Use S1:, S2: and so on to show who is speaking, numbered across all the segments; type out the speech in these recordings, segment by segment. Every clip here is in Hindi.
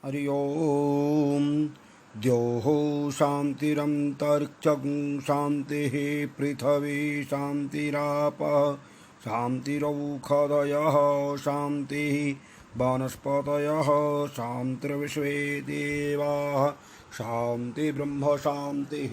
S1: हरि ओम। द्योः शान्तिरन्तरिक्षं शान्तिः पृथिवी शान्तिरापः शान्तिरौषधयः शान्तिः वनस्पतयः शान्तिर्विश्वे देवाः शान्ति ब्रह्म शान्तिः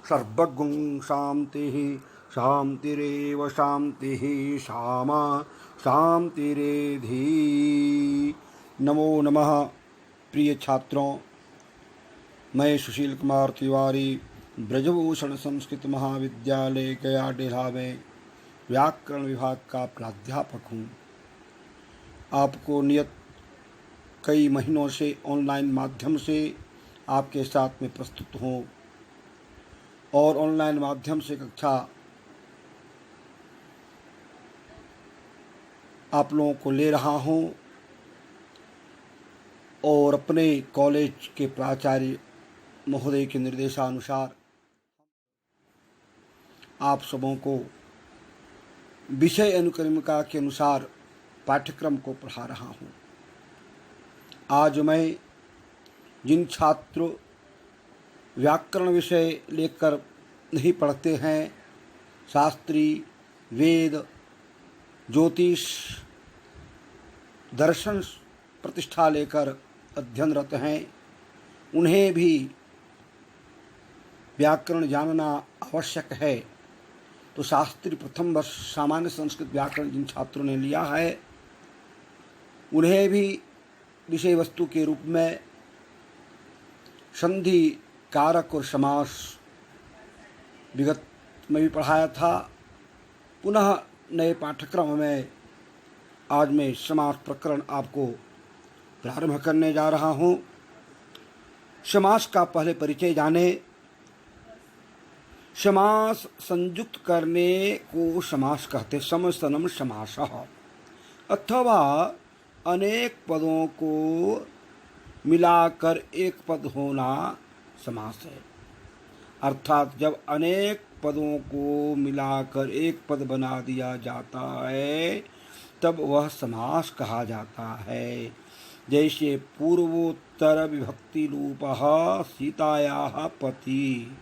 S1: सर्वगुण शान्तिः शान्तिरेव शान्तिः शामा शान्तिरेधि। नमो नमः। प्रिय छात्रों, मैं सुशील कुमार तिवारी ब्रजभूषण संस्कृत महाविद्यालय गया डेल्हा में व्याकरण विभाग का प्राध्यापक हूँ। आपको नियत कई महीनों से ऑनलाइन माध्यम से आपके साथ में प्रस्तुत हूँ और ऑनलाइन माध्यम से कक्षा आप लोगों को ले रहा हूँ और अपने कॉलेज के प्राचार्य महोदय के निर्देशानुसार आप सबों को विषय अनुक्रमिका के अनुसार पाठ्यक्रम को पढ़ा रहा हूँ। आज मैं जिन छात्र व्याकरण विषय लेकर नहीं पढ़ते हैं, शास्त्री, वेद, ज्योतिष, दर्शन प्रतिष्ठा लेकर अध्ययनरत हैं, उन्हें भी व्याकरण जानना आवश्यक है। तो शास्त्री प्रथम वर्ष सामान्य संस्कृत व्याकरण जिन छात्रों ने लिया है, उन्हें भी विषय वस्तु के रूप में संधि, कारक और समास विगत में भी पढ़ाया था। पुनः नए पाठ्यक्रम में आज मैं समास प्रकरण आपको प्रारंभ करने जा रहा हूँ। समास का पहले परिचय जाने। समास संयुक्त करने को समास कहते, समसनम समासः, अथवा अनेक पदों को मिलाकर एक पद होना समास है। अर्थात जब अनेक पदों को मिलाकर एक पद बना दिया जाता है तब वह समास कहा जाता है। जैसे पूर्वोत्तर विभक्ति रूपः सीतायाः पति।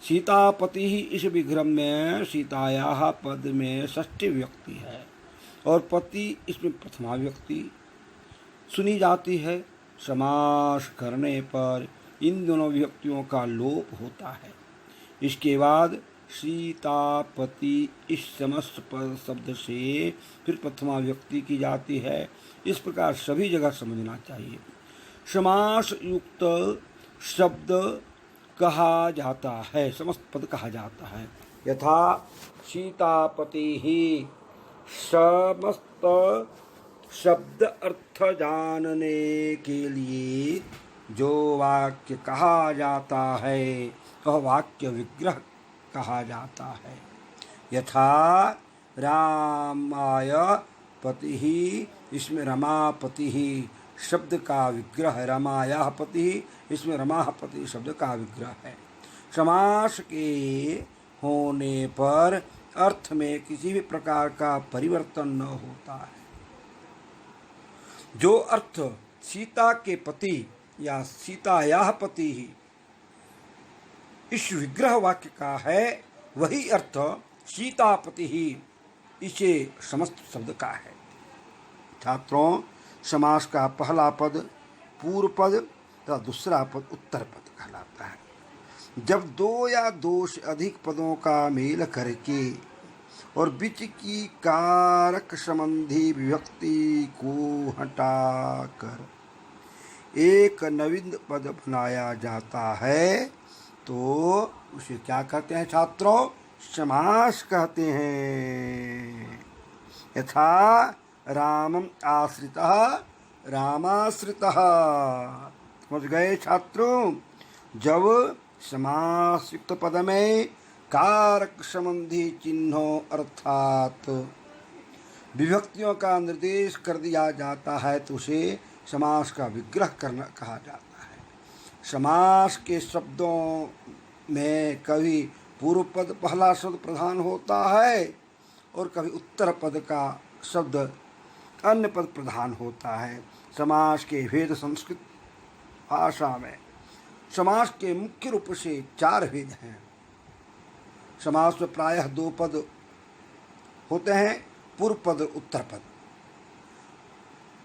S1: सीतापति ही इस विग्रह में सीतायाः पद में षष्ठी विभक्ति है और पति इसमें प्रथमा विभक्ति सुनी जाती है। समास करने पर इन दोनों विभक्तियों का लोप होता है। इसके बाद सीतापति इस समस्त पद शब्द से फिर प्रथमा विभक्ति की जाती है। इस प्रकार सभी जगह समझना चाहिए। समास युक्त शब्द कहा जाता है, समस्त पद कहा जाता है। यथा सीतापति ही, समस्त शब्द अर्थ जानने के लिए जो वाक्य कहा जाता है वह वाक्य विग्रह कहा जाता है। यथा रामाय पति ही, इसमें रमापति ही शब्द का विग्रह, रमायाः पति ही, इसमें रमापति शब्द का विग्रह है। समास के होने पर अर्थ में किसी भी प्रकार का परिवर्तन न होता है। जो अर्थ सीता के पति या सीतायाः पति ही इस विग्रह वाक्य का है, वही अर्थ सीतापति ही इसे समस्त शब्द का है। छात्रों, समास का पहला पद पूर्व पद तथा दूसरा पद उत्तर पद कहलाता है। जब दो या दो से अधिक पदों का मेल करके और बीच की कारक संबंधी विभक्ति को हटाकर एक नवीन पद बनाया जाता है तो उसे क्या कहते हैं छात्रों? समास कहते हैं। यथा रामम आश्रितः रामाश्रितः। समझ गए छात्रों? जब समास युक्त पद में कारक संबंधी चिन्हों अर्थात विभक्तियों का निर्देश कर दिया जाता है तो उसे समास का विग्रह करना कहा जाता है। समास के शब्दों में कभी पूर्व पद पहला शब्द प्रधान होता है और कभी उत्तर पद का शब्द अन्य पद प्रधान होता है। समास के भेद संस्कृत भाषा में समास के मुख्य रूप से 4 भेद हैं। समास में प्रायः 2 पद होते हैं, पूर्व पद, उत्तर पद।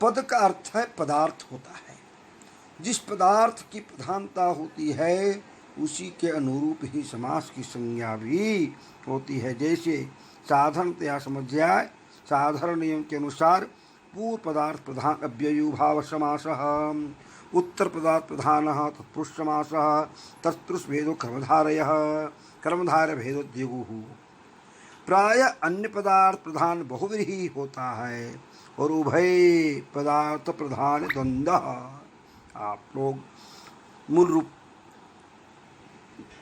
S1: पद का अर्थ है पदार्थ होता है। जिस पदार्थ की प्रधानता होती है उसी के अनुरूप ही समास की संज्ञा भी होती है। जैसे साधारणतया समझ जाए, साधारण नियम के अनुसार पूर्व पदार्थ प्रधान अव्ययू भाव समासः, उत्तर पदार्थ प्रधान तत्पुरुष समासः, तत्पुरुष भेदो कर्मधारयः, कर्मधारय भेदो द्विगुः। प्राय अन्य पदार्थ प्रधान बहुव्रीहि होता है और उभय पदार्थ प्रधान द्वंद्व। आप लोग मूल रूप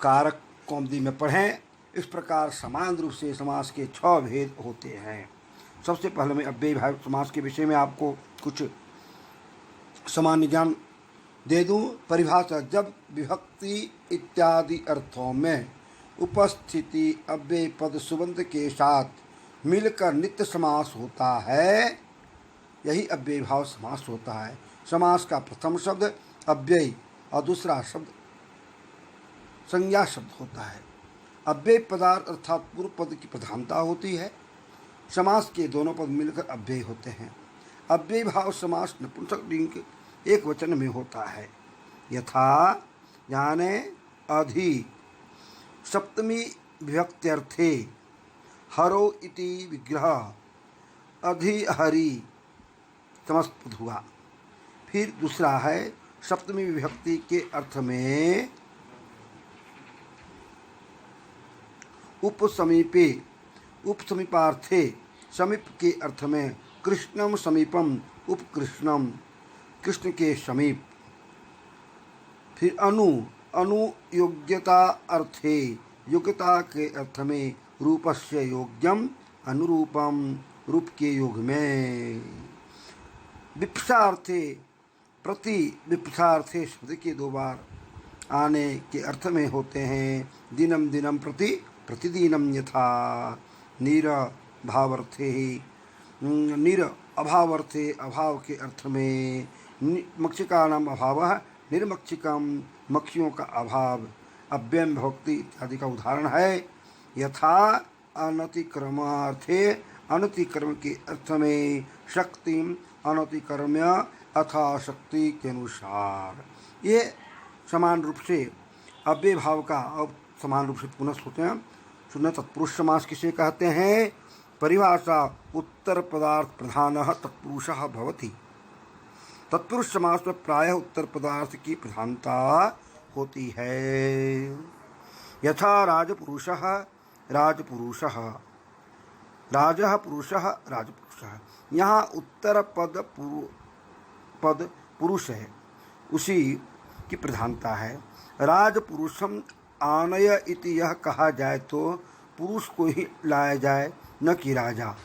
S1: कारक कौमुदी में पढ़ें। इस प्रकार समान रूप से समास के 6 भेद होते हैं। सबसे पहले मैं अव्ययी भाव समास के विषय में आपको कुछ सामान्य ज्ञान दे दूं। परिभाषा: जब विभक्ति इत्यादि अर्थों में उपस्थिति अव्ययी पद सुबंध के साथ मिलकर नित्य समास होता है, यही अव्ययी भाव समास होता है। समास का प्रथम शब्द अव्ययी और दूसरा शब्द संज्ञा शब्द होता है। अव्ययी पदार्थ अर्थात पूर्व पद की प्रधानता होती है। समास के दोनों पद मिलकर अव्ययी होते हैं। अव्ययी भाव समास नपुंसक लिंग के एक वचन में होता है। यथा याने अधि सप्तमी विभक्त्यर्थे हरो इति विग्रह अधि हरि समस्त हुआ। फिर दूसरा है सप्तमी विभक्ति के अर्थ में उपसमीपे उपसमीपार्थे समीप के अर्थ में कृष्णम समीपम उपकृष्णम कृष्ण के समीप। फिर अनुयोग्यता अर्थे योग्यता के अर्थ में रूपस्य योग्यम अनुरूपम रूप के योग में। विप्सार्थे प्रति विप्सार्थे शब्द के 2 बार आने के अर्थ में होते हैं। दिनम दिनम प्रति प्रतिदिनम। यथा नीर भावर्थे नीर अभावर्थे अभाव के अर्थ में। मक्षिकानाम अभावः निर्मक्षिकम मक्खियों का अभाव। अव्ययम भक्ति इत्यादि का उदाहरण है। यथा अनतिक्रमार्थे अनतिक्रम के अर्थ में शक्तिम अनतिक्रम्य अथा शक्ति के अनुसार। ये समान रूप से अव्यय भाव का अब समान रूप से पुनः होते हैं। सुनने तत्पुरुष समास किसे कहते हैं? परिभाषा: उत्तर पदार्थ प्रधानः तत्पुरुषः भवति। तत्पुरुष समास में प्रायः उत्तर पदार्थ की प्रधानता होती है। यथा राजपुरुषः राजपुरुषः राजः पुरुषः राजपुरुषः। यहाँ उत्तर पद पुरुष है, उसी की प्रधानता है। राजपुरुषम आनय इति यह कहा जाए तो पुरुष को ही लाया जाए, न कि राजा।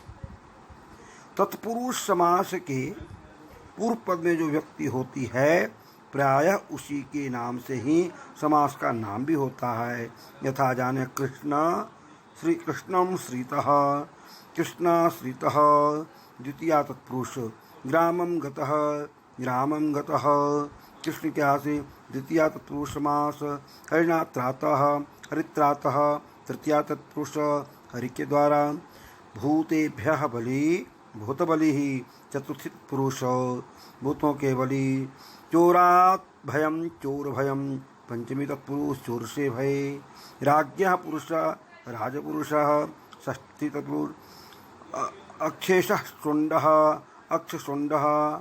S1: तत्पुरुष समास के पूर्व पद में जो व्यक्ति होती है प्रायः उसी के नाम से ही समास का नाम भी होता है। यथा जाने कृष्ण श्री कृष्णम श्रीतः कृष्ण श्रीतः द्वितीया तत्पुरुष। ग्रामम गतः ग्रामम गतः कृष्ण क्या से द्वितीया तत्पुरुष समास। हरिणा त्रातः हरित्रातः तृतीया तत्पुरुष हरि के द्वारा। भूतेभ्यः बलि भूत बलि चतुर्थी पुरुष भूतों के बलि। चोरात् भयम चोर भयम पंचमी तत्पुरुष चोर से भय। राज्ञः पुरुष राजपुरुषः षष्ठी तत्पुरुष। अक्षेशः शुण्डः अक्षशुण्डः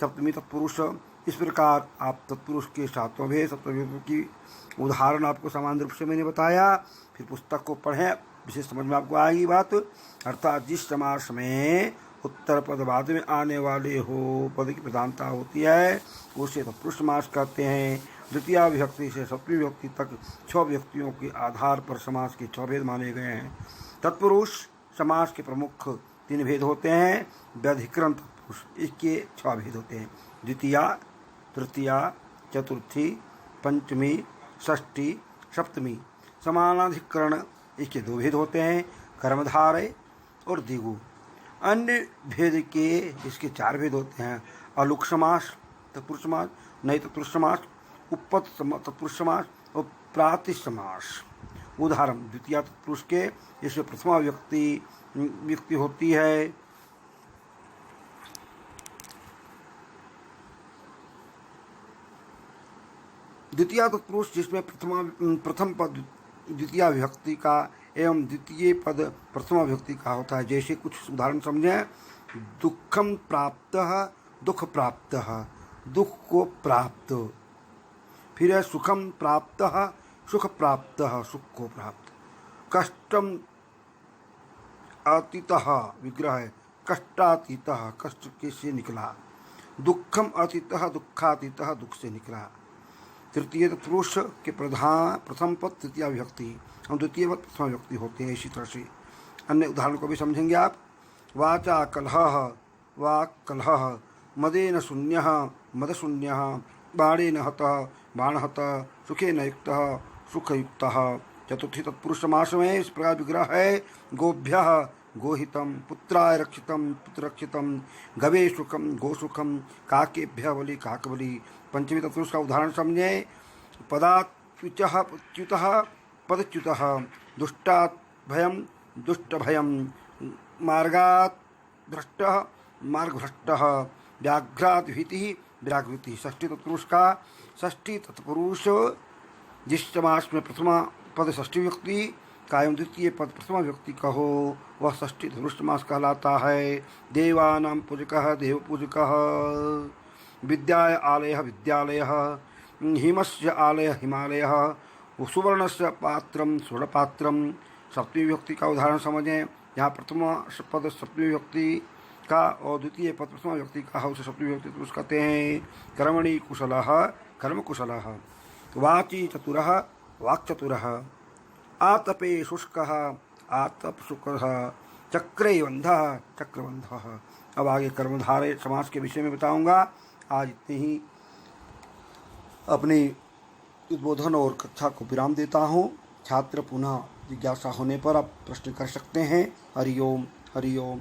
S1: सप्तमी तत्पुरुष। इस प्रकार आप तत्पुरुष के 7वें भेद सप्तमी की उदाहरण आपको समान रूप से मैंने बताया। फिर पुस्तक को पढ़ें, विशेष समझ में आपको आएगी बात। अर्थात जिस समास में उत्तर पद बाद में आने वाले हो पद की प्रधानता होती है उसे तत्पुरुष समास कहते हैं। द्वितीय विभक्ति से सप्तमी विभक्ति तक 6 व्यक्तियों के आधार पर समास के 6 भेद माने गए हैं। तत्पुरुष समास के प्रमुख 3 भेद होते हैं। व्यधिकरण तत्पुरुष, इसके 6 भेद होते हैं। द्वितीया तृतीया चतुर्थी पंचमी षष्ठी सप्तमी। समानाधिकरण इसके 2 भेद होते हैं, कर्मधारय और द्विगु। अन्य भेद के इसके 4 भेद होते हैं। अलुक समास तत्पुरुष समास, नहीं तत्पुरुष समास, उपपद तत्पुरुष समास और प्रातिश समास। उदाहरण द्वितीय तत्पुरुष के जिसमें प्रथमा व्यक्ति होती है, द्वितीय तत्पुरुष जिसमें प्रथम पद द्वितीय विभक्ति का एवं द्वितीय पद प्रथमा विभक्ति का होता है। जैसे कुछ उदाहरण समझें। दुखम प्राप्त, दुख प्राप्त, दुख को प्राप्त। फिर है सुखम प्राप्त, सुख प्राप्त, सुख को प्राप्त। कष्टम अतीतः विग्रह है, कष्टातीतः कष्ट के से निकला। दुखम अतीतः दुखातीतः दुख से निकला। तृतीय पुरुष के प्रथम पद तृतीय विभक्ति और द्वितीय पद प्रथमा विभक्ति होते हैं। इसी तरह से अन्य उदाहरण को भी समझेंगे आप। वाचा कलह, वाक् कलह, मदेन शून्यः, मद शून्यः, बाणेन हतः, बाण हतः, सुखेन युक्तः, सुखयुक्तः। चतुर्थी तत्पुरुष समास में इस प्रकार विग्रह है। गोभ्यः गोहितम, पुत्राय रक्षितम, पुत्ररक्षितम, गवे सुखम, गोसुखम, काकेभ्यः बलि, काकबलि। पंचमी तत्पुरुष का उदाहरण समझें। पदाच्युतः च्युतः, पदच्युतः, दुष्टात् भयम, दुष्ट भयम, मार्गात् भ्रष्टः, मार्ग भ्रष्टः, व्याघ्रात् भीतिः, व्याघ्रभीतिः। षष्ठी तत्पुरुष का षष्ठी तत्पुरुष जिस समास में प्रथमा पद षष्ठी व्यक्ति का एवं द्वितीय पद प्रथमा व्यक्ति का हो वह षष्ठी तत्पुरुष समास कहलाता है। देवानां पूजकः देवपूजकः, विद्याय आलयः विद्यालयः, हिमस्य आलयः हिमालयः, सुवर्णस्य पात्रं स्वर्णपात्रं। सप्तमी विभक्ति का उदाहरण समझें। यहाँ प्रथमा पद सप्तमी विभक्ति का और द्वितीय पद प्रथमा व्यक्ति का उसे सप्तमी विभक्ति पुरुष कहते हैं। कर्मणि कुशलः, कर्म कुशलः। वाची चतुरः, वाक्चतुरः। आतपे शुष्कः, आतप शुष्कः। चक्रे बंधः, चक्रबंधः। अब आगे कर्मधारय समास के विषय में बताऊंगा। आज इतने ही अपनी उद्बोधन और कक्षा को विराम देता हूँ। छात्र पुनः जिज्ञासा होने पर आप प्रश्न कर सकते हैं। हरि ओम, हरि ओम।